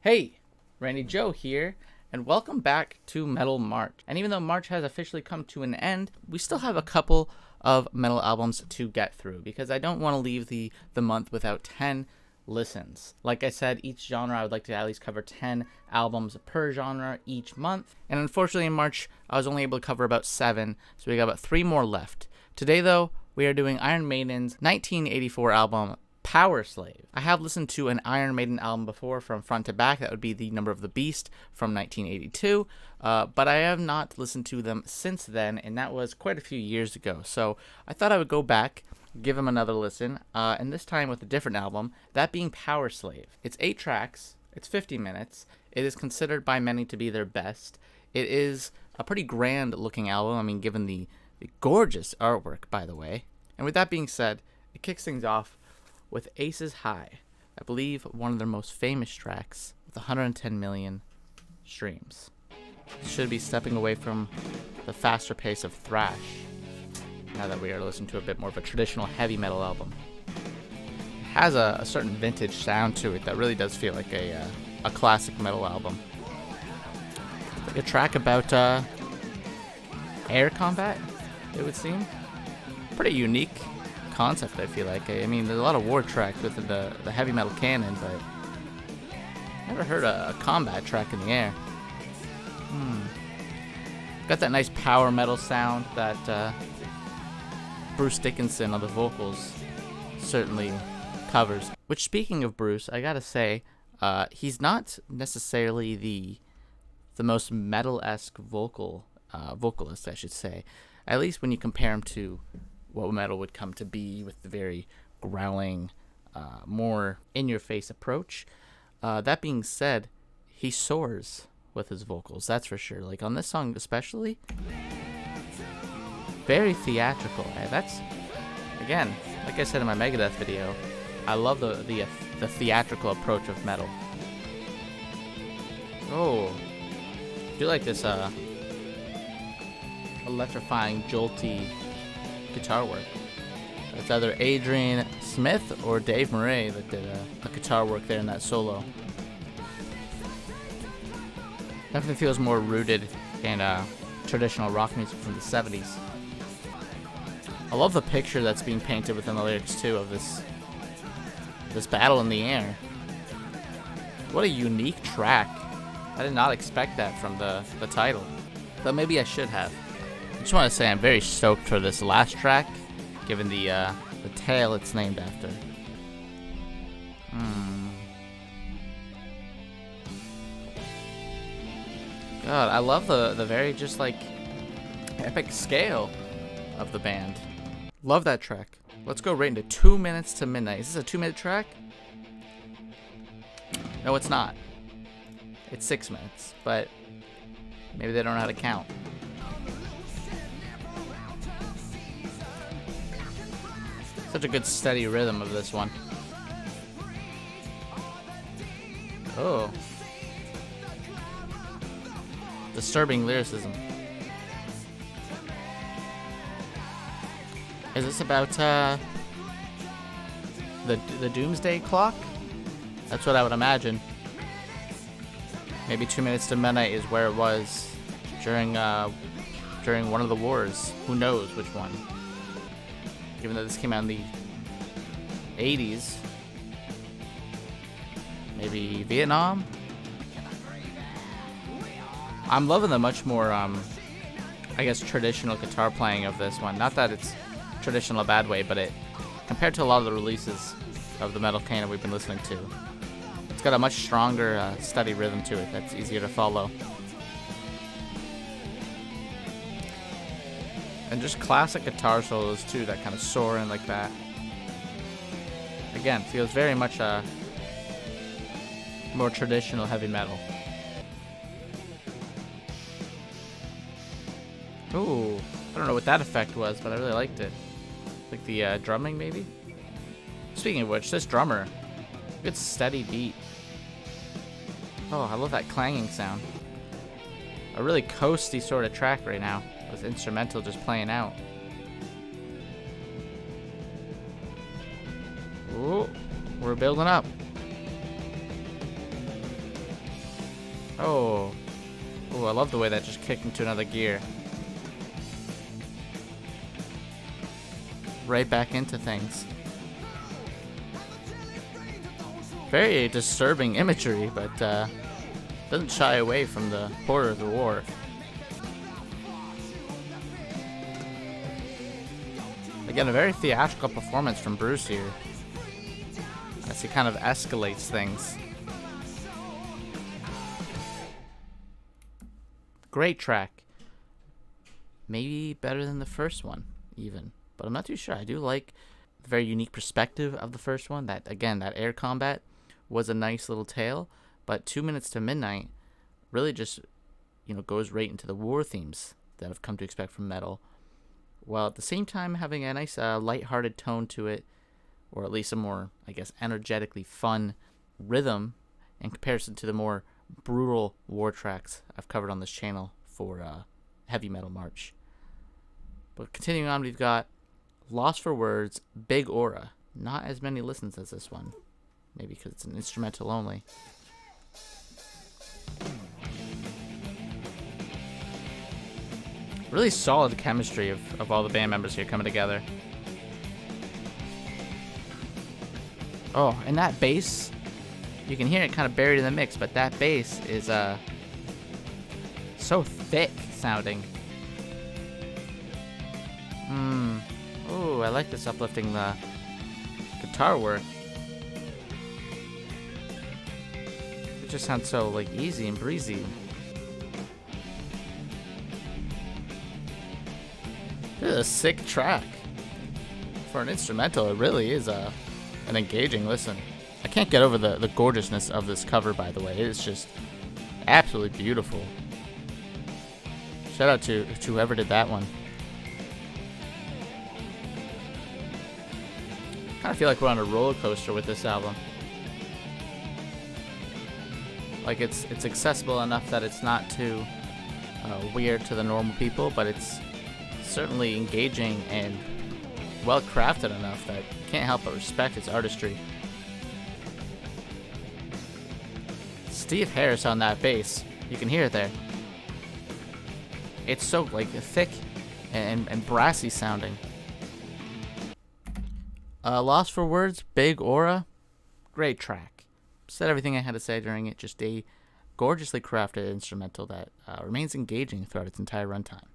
Hey, Randy Joe here, and welcome back to Metal March. And even though March has officially come to an end, we still have a couple of metal albums to get through because I don't want to leave the month without 10 listens. Like I said, each genre I would like to at least cover 10 albums per genre each month. And unfortunately in March, I was only able to cover about 7, so we got about 3 more left. Today though, we are doing Iron Maiden's 1984 album, Powerslave. I have listened to an Iron Maiden album before from front to back. That would be The Number of the Beast from 1982. But I have not listened to them since then, and that was quite a few years ago. So I thought I would go back, give them another listen, and this time with a different album, that being Powerslave. It's 8 tracks. It's 50 minutes. It is considered by many to be their best. It is a pretty grand looking album. I mean, given the gorgeous artwork, by the way. And with that being said, it kicks things off with Aces High, I believe one of their most famous tracks, with 110 million streams. Should be stepping away from the faster pace of thrash, now that we are listening to a bit more of a traditional heavy metal album. It has a certain vintage sound to it that really does feel like a classic metal album. Like a track about air combat, it would seem. Pretty unique concept, I feel like. I mean, there's a lot of war tracks with the heavy metal canon, but never heard a combat track in the air. Got that nice power metal sound that Bruce Dickinson on the vocals certainly covers. Which, speaking of Bruce, I gotta say, he's not necessarily the most metal-esque vocalist, I should say. At least when you compare him to what metal would come to be with the very growling, more in-your-face approach. That being said, he soars with his vocals, that's for sure. Like on this song especially, very theatrical. And that's, again, like I said in my Megadeth video, I love the theatrical approach of metal. Oh, I do like this electrifying, jolty guitar work. It's either Adrian Smith or Dave Murray that did a guitar work there in that solo. Definitely feels more rooted in traditional rock music from the 70s. I love the picture that's being painted within the lyrics too of this battle in the air. What a unique track. I did not expect that from the title, but maybe I should have. I just want to say I'm very stoked for this last track, given the tale it's named after. God, I love the very just like epic scale of the band. Love that track. Let's go right into 2 minutes to midnight. Is this a 2-minute track? No, it's not. It's 6 minutes, but maybe they don't know how to count. Such a good steady rhythm of this one. Oh. Disturbing lyricism. Is this about the doomsday clock? That's what I would imagine. Maybe 2 minutes to midnight is where it was during one of the wars. Who knows which one? Given that this came out in the 80s. Maybe Vietnam? I'm loving the much more, I guess, traditional guitar playing of this one. Not that it's traditional in a bad way, but compared to a lot of the releases of the metal canon we've been listening to, it's got a much stronger, steady rhythm to it that's easier to follow. And just classic guitar solos too, that kind of soar in like that. Again, feels very much more traditional heavy metal. Ooh, I don't know what that effect was, but I really liked it. Like the drumming, maybe? Speaking of which, this drummer, good steady beat. Oh, I love that clanging sound. A really coasty sort of track right now, with instrumental just playing out. Ooh, we're building up. Oh. Oh, I love the way that just kicked into another gear. Right back into things. Very disturbing imagery, but doesn't shy away from the horror of the war. Again, a very theatrical performance from Bruce here, as he kind of escalates things. Great track. Maybe better than the first one, even. But I'm not too sure. I do like the very unique perspective of the first one. That, again, that air combat was a nice little tale. But 2 Minutes to Midnight really just, goes right into the war themes that I've come to expect from metal, while at the same time having a nice lighthearted tone to it, or at least a more, I guess, energetically fun rhythm in comparison to the more brutal war tracks I've covered on this channel for Heavy Metal March. But continuing on, we've got Lost for Words, Big Aura. Not as many listens as this one, maybe because it's an instrumental only. Really solid chemistry of all the band members here coming together. Oh, and that bass, you can hear it kind of buried in the mix, but that bass is so thick sounding. Oh, I like this uplifting the guitar work. It just sounds so like easy and breezy. This is a sick track. For an instrumental, it really is an engaging listen. I can't get over the gorgeousness of this cover, by the way. It's just absolutely beautiful. Shout out to whoever did that one. I kind of feel like we're on a roller coaster with this album. Like it's accessible enough that it's not too weird to the normal people, but it's certainly engaging and well crafted enough that you can't help but respect its artistry. Steve Harris on that bass, you can hear it there. It's so like thick and brassy sounding. Lost for Words, Big Aura, great track. Said everything I had to say during it. Just a gorgeously crafted instrumental that remains engaging throughout its entire runtime.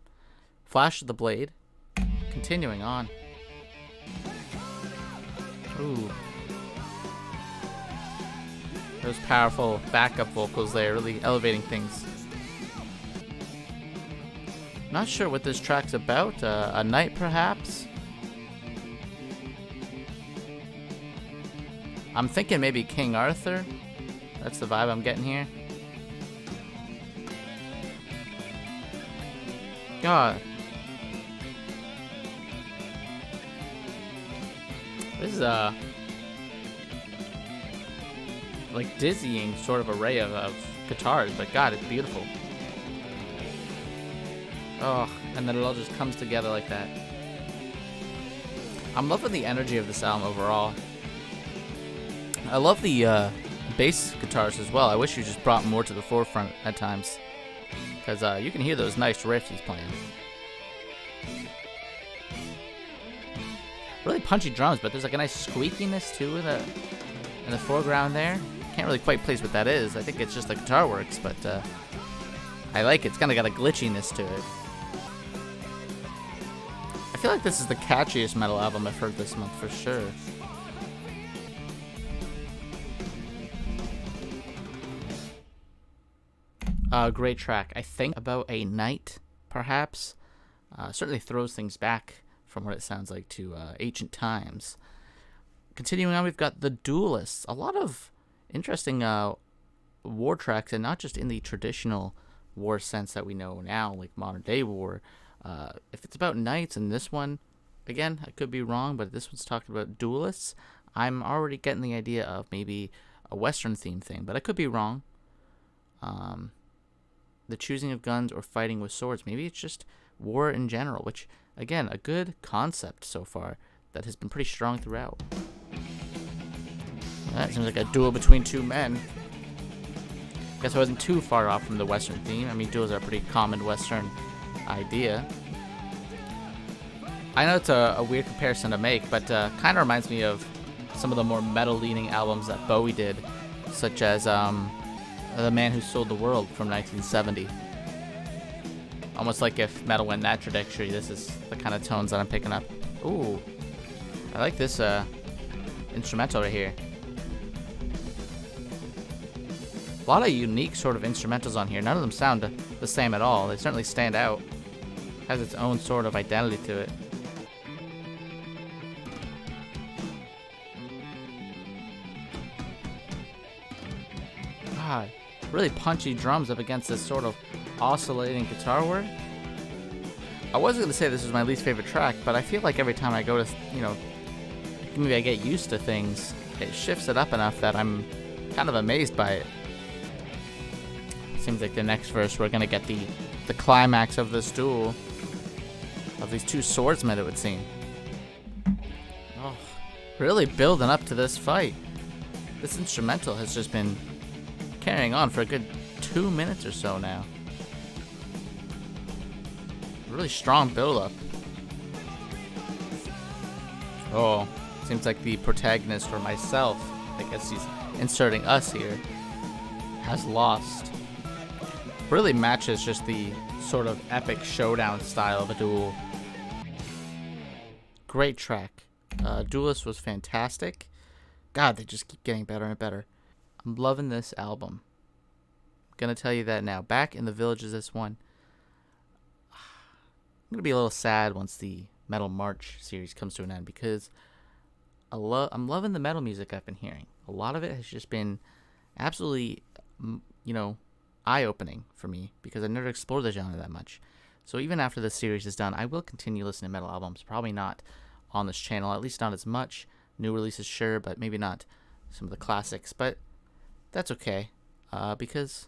Flash of the Blade, continuing on. Ooh. Those powerful backup vocals there, really elevating things. Not sure what this track's about. A night, perhaps? I'm thinking maybe King Arthur. That's the vibe I'm getting here. God. This is a like dizzying sort of array of guitars, but God, it's beautiful. Oh, and then it all just comes together like that. I'm loving the energy of this album overall. I love the bass guitars as well. I wish you just brought more to the forefront at times, because you can hear those nice riffs he's playing. Really punchy drums, but there's like a nice squeakiness too in the foreground there. Can't really quite place what that is. I think it's just the guitar works, but I like it. It's kind of got a glitchiness to it. I feel like this is the catchiest metal album I've heard this month for sure. Great track. I think About a Night, perhaps. Certainly throws things back from what it sounds like to ancient times. Continuing on, we've got The Duelists. A lot of interesting war tracks, and not just in the traditional war sense that we know now, like modern day war. If it's about knights in this one, again, I could be wrong, but this one's talking about duelists. I'm already getting the idea of maybe a Western theme thing, but I could be wrong. The choosing of guns or fighting with swords. Maybe it's just war in general, which, again, a good concept so far that has been pretty strong throughout. That seems like a duel between two men. Guess I wasn't too far off from the Western theme. I mean, duels are a pretty common Western idea. I know it's a weird comparison to make, but kind of reminds me of some of the more metal-leaning albums that Bowie did, such as The Man Who Sold the World from 1970. Almost like if metal went in that trajectory, this is the kind of tones that I'm picking up. Ooh, I like this instrumental right here. A lot of unique sort of instrumentals on here. None of them sound the same at all. They certainly stand out. Has its own sort of identity to it. God, really punchy drums up against this sort of oscillating guitar work. I wasn't going to say this was my least favorite track, but I feel like every time I go to, maybe I get used to things, it shifts it up enough that I'm kind of amazed by it. Seems like the next verse we're going to get the climax of this duel of these two swordsmen, it would seem. Oh, really building up to this fight. This instrumental has just been carrying on for a good 2 minutes or so now. Really strong build-up. Oh, seems like the protagonist, or myself, I guess he's inserting us here, has lost. Really matches just the sort of epic showdown style of a duel. Great track. Duelist was fantastic. God, they just keep getting better and better. I'm loving this album. I'm gonna tell you that now. Back in the Village is this one. I'm gonna be a little sad once the Metal March series comes to an end, because I'm loving the metal music I've been hearing. A lot of it has just been absolutely, eye-opening for me, because I've never explored the genre that much. So even after this series is done, I will continue listening to metal albums. Probably not on this channel, at least not as much. New releases, sure, but maybe not some of the classics. But that's okay, because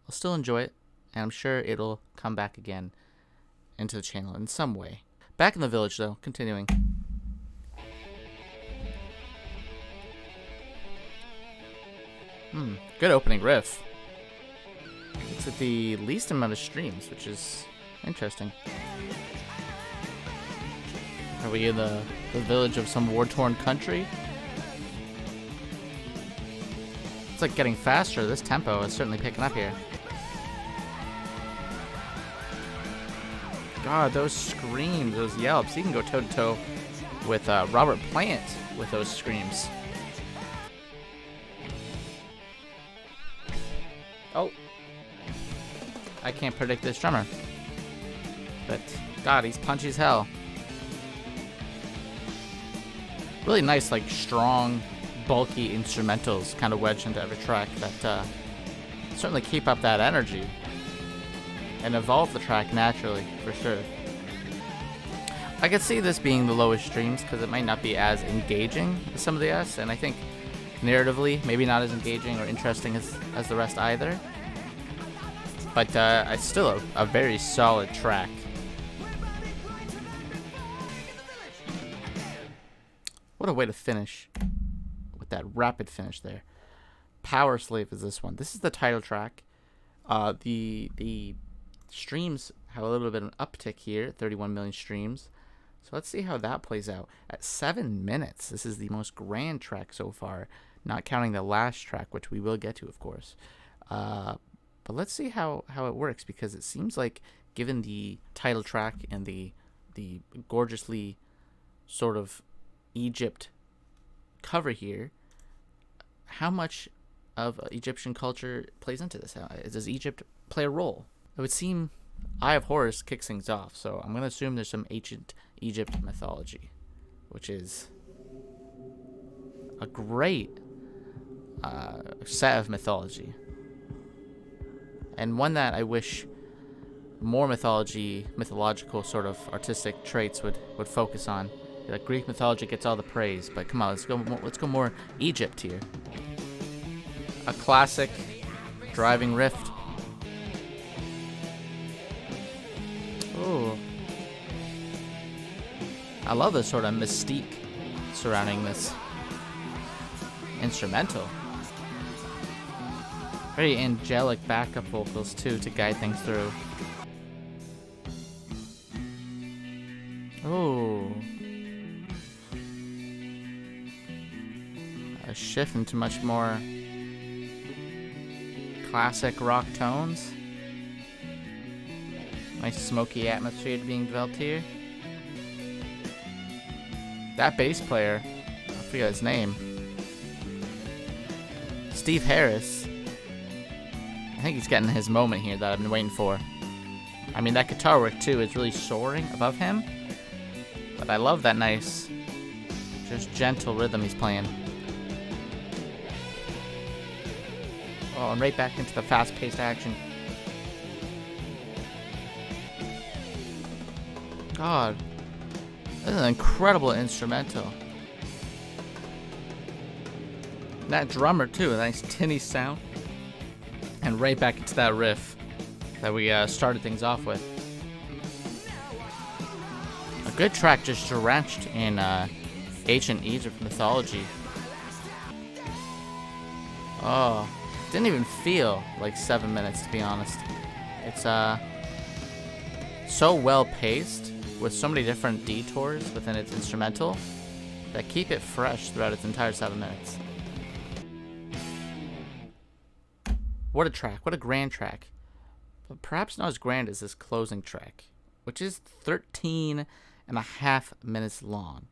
I'll still enjoy it, and I'm sure it'll come back again into the channel in some way. Back in the Village, though, continuing. Good opening riff. It's at the least amount of streams, which is interesting. Are we in the village of some war-torn country? It's like getting faster. This tempo is certainly picking up here. God, those screams, those yelps. You can go toe-to-toe with Robert Plant with those screams. Oh. I can't predict this drummer. But, God, he's punchy as hell. Really nice, like, strong, bulky instrumentals kind of wedged into every track that certainly keep up that energy and evolve the track naturally, for sure. I could see this being the lowest streams because it might not be as engaging as some of the S, and I think narratively maybe not as engaging or interesting as the rest either. But it's still a very solid track. What a way to finish with that rapid finish there. Powerslave is this one. This is the title track. The streams have a little bit of an uptick here, 31 million streams. So let's see how that plays out. At 7 minutes, this is the most grand track so far, not counting the last track, which we will get to, of course. But let's see how it works, because it seems like, given the title track and the gorgeously sort of Egypt cover here, how much of Egyptian culture plays into this? Does Egypt play a role? It would seem Eye of Horus kicks things off, so I'm going to assume there's some ancient Egypt mythology, which is a great set of mythology, and one that I wish more mythological sort of artistic traits would focus on. Like, Greek mythology gets all the praise, but come on, let's go more Egypt here. A classic driving rift. Ooh. I love the sort of mystique surrounding this instrumental. Very angelic backup vocals too to guide things through. Oh. A shift into much more classic rock tones. Nice smoky atmosphere being developed here. That bass player, I forget his name. Steve Harris. I think he's getting his moment here that I've been waiting for. I mean, that guitar work too is really soaring above him. But I love that nice, just gentle rhythm he's playing. Oh, and right back into the fast-paced action. God, this is an incredible instrumental. And that drummer too, a nice tinny sound. And right back into that riff that we started things off with. A good track just drenched in ancient Egypt mythology. Oh, didn't even feel like 7 minutes, to be honest. It's so well paced with so many different detours within its instrumental that keep it fresh throughout its entire 7 minutes. What a track, what a grand track. But perhaps not as grand as this closing track, which is 13.5 minutes long.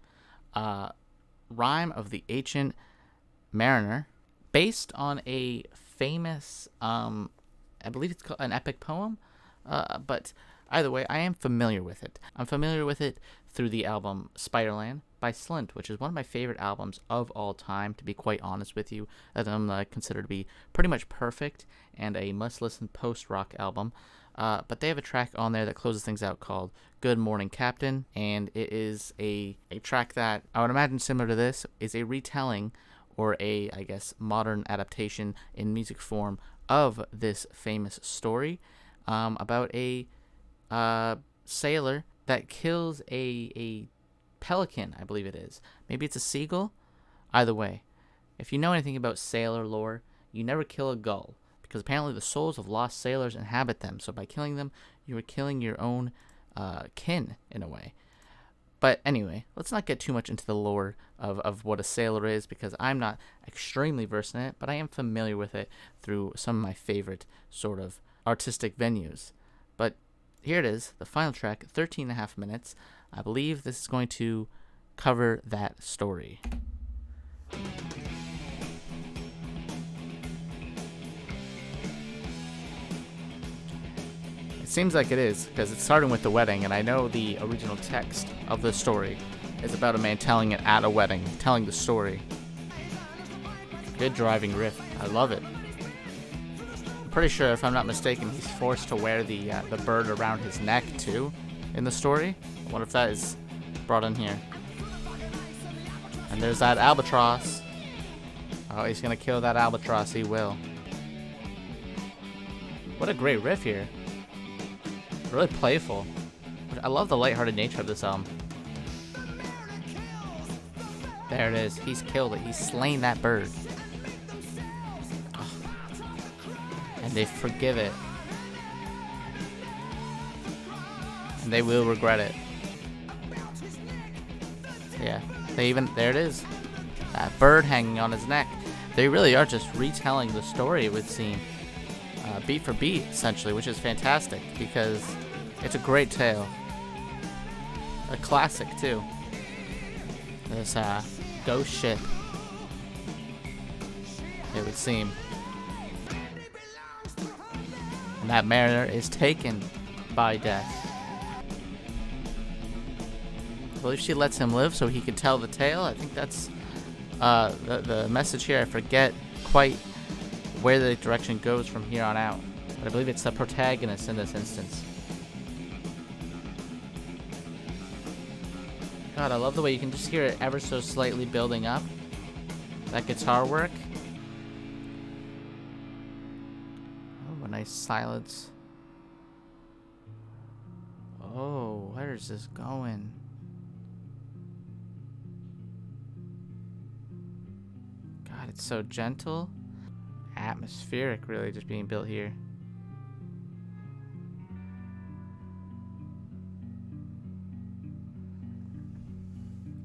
Rhyme of the Ancient Mariner, based on a famous, I believe it's called an epic poem, but either way, I am familiar with it. I'm familiar with it through the album Spiderland by Slint, which is one of my favorite albums of all time, to be quite honest with you. That I'm considered to be pretty much perfect and a must-listen post-rock album. But they have a track on there that closes things out called Good Morning Captain, and it is a track that I would imagine similar to this is a retelling or a, I guess, modern adaptation in music form of this famous story about a sailor that kills a pelican, I believe it is. Maybe it's a seagull. Either way, if you know anything about sailor lore, you never kill a gull, because apparently the souls of lost sailors inhabit them. So by killing them, you are killing your own kin in a way. But anyway, let's not get too much into the lore of what a sailor is, because I'm not extremely versed in it, but I am familiar with it through some of my favorite sort of artistic venues. But here it is, the final track, 13.5 minutes. I believe this is going to cover that story. It seems like it is, because it's starting with the wedding, and I know the original text of the story is about a man telling it at a wedding, telling the story. Good driving riff. I love it. I'm pretty sure, if I'm not mistaken, he's forced to wear the bird around his neck, too, in the story. I wonder if that is brought in here. And there's that albatross. Oh, he's going to kill that albatross. He will. What a great riff here. Really playful. I love the lighthearted nature of this album. There it is. He's killed it. He's slain that bird. Oh. And they forgive it. And they will regret it. Yeah. There it is. That bird hanging on his neck. They really are just retelling the story, it would seem. Beat for beat, essentially, which is fantastic because it's a great tale. A classic, too. This ghost ship, it would seem. And that mariner is taken by death. I believe she lets him live so he can tell the tale. I think that's the message here. I forget quite where the direction goes from here on out, but I believe it's the protagonist in this instance. God, I love the way you can just hear it ever so slightly building up. That guitar work. Oh, a nice silence. Oh, where is this going? God, it's so gentle. Atmosphere. atmospheric really just being built here.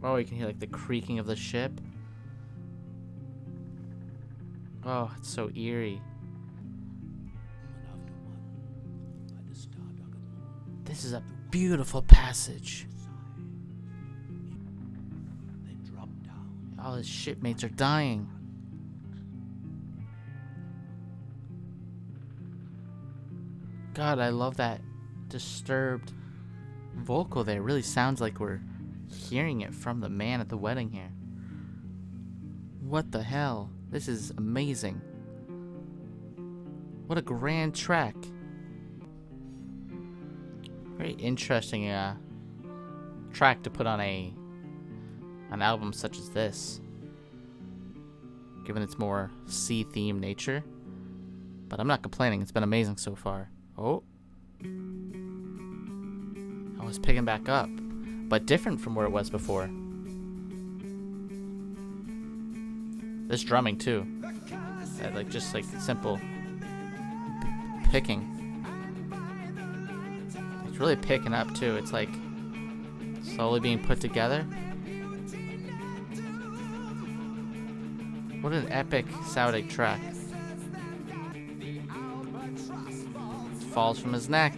Oh, you can hear like the creaking of the ship. Oh, it's so eerie. This is a beautiful passage. All his shipmates are dying. God, I love that disturbed vocal there. It really sounds like we're hearing it from the man at the wedding here. What the hell? This is amazing. What a grand track. Very interesting track to put on an album such as this, given its more sea-themed nature. But I'm not complaining. It's been amazing so far. Oh, I was picking back up, but different from where it was before. This drumming too, just like simple picking. It's really picking up too. It's like slowly being put together. What an epic sounding track. Falls from his neck.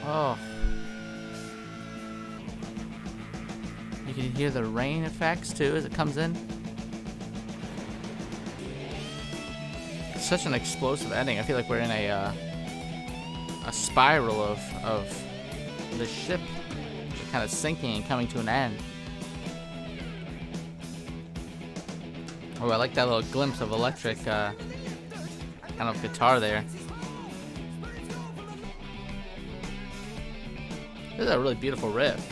Oh. You can hear the rain effects too as it comes in. It's such an explosive ending. I feel like we're in a spiral of the ship kind of sinking and coming to an end. Oh, I like that little glimpse of electric kind of guitar there. This is a really beautiful riff.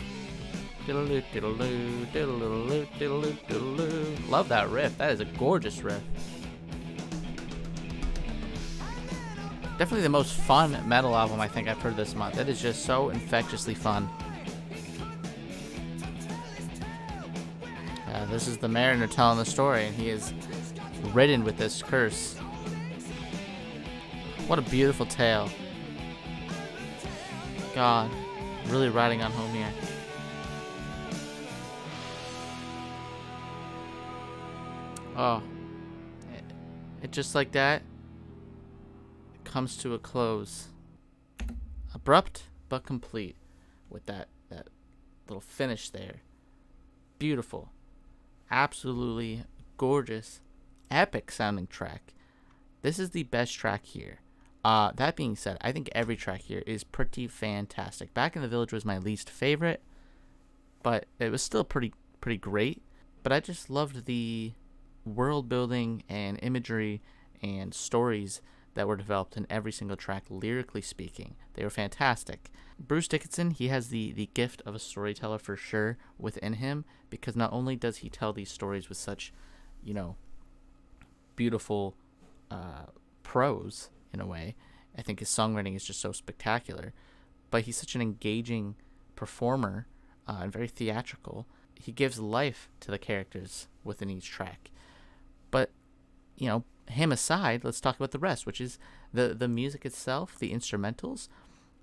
Diddle-doo, diddle-doo, diddle-doo, diddle-doo, diddle-doo. Love that riff. That is a gorgeous riff. Definitely the most fun metal album I think I've heard this month. It is just so infectiously fun. This is the mariner telling the story, and he is ridden with this curse. What a beautiful tale. God, really riding on home here. Oh, it just like that, it comes to a close. Abrupt but complete with that little finish there. Beautiful. Absolutely gorgeous, epic sounding track. This is the best track here. That being said, I think every track here is pretty fantastic. Back in the Village was my least favorite, but it was still pretty great. But I just loved the world building and imagery and stories that were developed in every single track, lyrically speaking. They were fantastic. Bruce Dickinson, he has the gift of a storyteller for sure within him, because not only does he tell these stories with such, beautiful prose in a way. I think his songwriting is just so spectacular, but he's such an engaging performer and very theatrical. He gives life to the characters within each track. But, him aside, let's talk about the rest, which is the music itself, the instrumentals.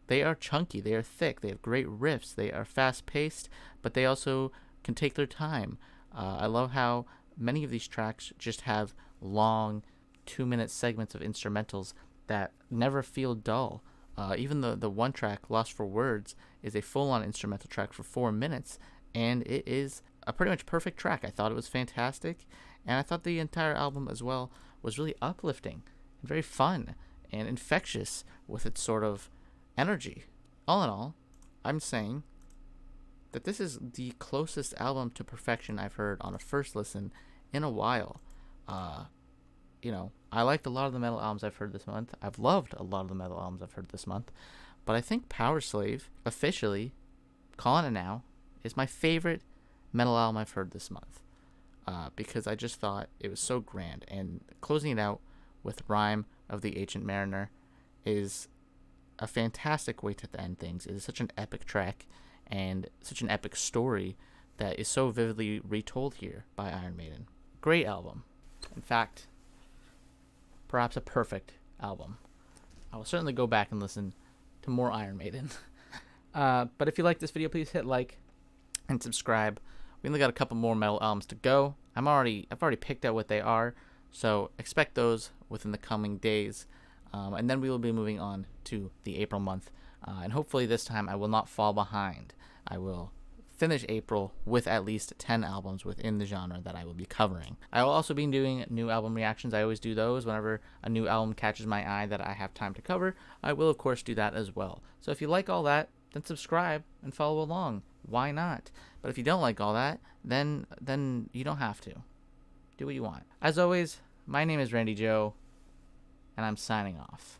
They are chunky, they are thick, they have great riffs, they are fast-paced, but they also can take their time. I love how many of these tracks just have long 2-minute segments of instrumentals that never feel dull. Even the one track, Lost for Words, is a full-on instrumental track for 4 minutes, and it is a pretty much perfect track. I thought it was fantastic, and I thought the entire album as well was really uplifting and very fun and infectious with its sort of energy. All in all, I'm saying that this is the closest album to perfection I've heard on a first listen in a while. I liked a lot of the metal albums I've heard this month. I've loved a lot of the metal albums I've heard this month. But I think Powerslave, officially, calling it now, is my favorite metal album I've heard this month. Because I just thought it was so grand. And closing it out with Rhyme of the Ancient Mariner is a fantastic way to end things. It is such an epic track and such an epic story that is so vividly retold here by Iron Maiden. Great album. In fact, perhaps a perfect album. I will certainly go back and listen to more Iron Maiden. But if you like this video, please hit like and subscribe. We only got a couple more metal albums to go. I've already picked out what they are, so expect those within the coming days. And then we will be moving on to the April month. And hopefully this time I will not fall behind. I will finish April with at least 10 albums within the genre that I will be covering. I will also be doing new album reactions. I always do those whenever a new album catches my eye that I have time to cover. I will, of course, do that as well. So if you like all that, then subscribe and follow along. Why not? But if you don't like all that, then you don't have to. Do what you want. As always, my name is Randy Joe, and I'm signing off.